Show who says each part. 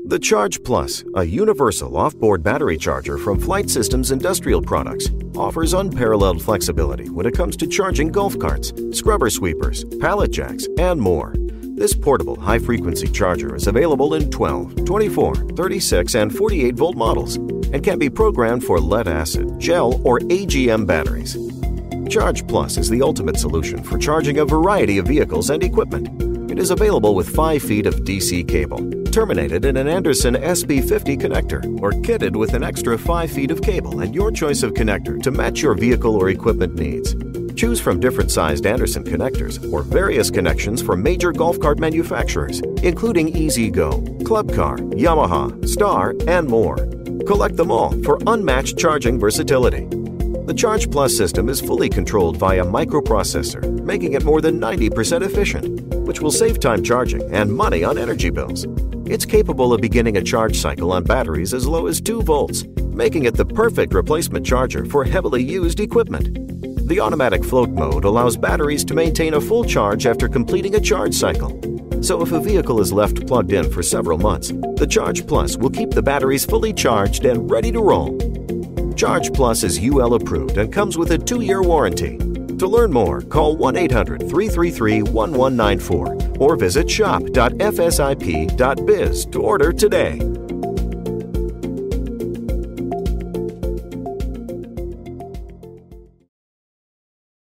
Speaker 1: The ChargePlus, a universal off-board battery charger from Flight Systems Industrial Products, offers unparalleled flexibility when it comes to charging golf carts, scrubber sweepers, pallet jacks, and more. This portable high-frequency charger is available in 12, 24, 36, and 48-volt models and can be programmed for lead-acid, gel, or AGM batteries. ChargePlus is the ultimate solution for charging a variety of vehicles and equipment. It is available with 5 feet of DC cable, terminated in an Anderson SB50 connector, or kitted with an extra 5 feet of cable and your choice of connector to match your vehicle or equipment needs. Choose from different sized Anderson connectors or various connections from major golf cart manufacturers, including E-Z-Go, Club Car, Yamaha, Star, and more. Collect them all for unmatched charging versatility. The ChargePlus system is fully controlled via microprocessor, making it more than 90% efficient, which will save time charging and money on energy bills. It's capable of beginning a charge cycle on batteries as low as 2 volts, making it the perfect replacement charger for heavily used equipment. The automatic float mode allows batteries to maintain a full charge after completing a charge cycle. So if a vehicle is left plugged in for several months, the ChargePlus will keep the batteries fully charged and ready to roll. ChargePlus is UL approved and comes with a 2-year warranty. To learn more, call 1-800-333-1194 or visit shop.fsip.biz to order today.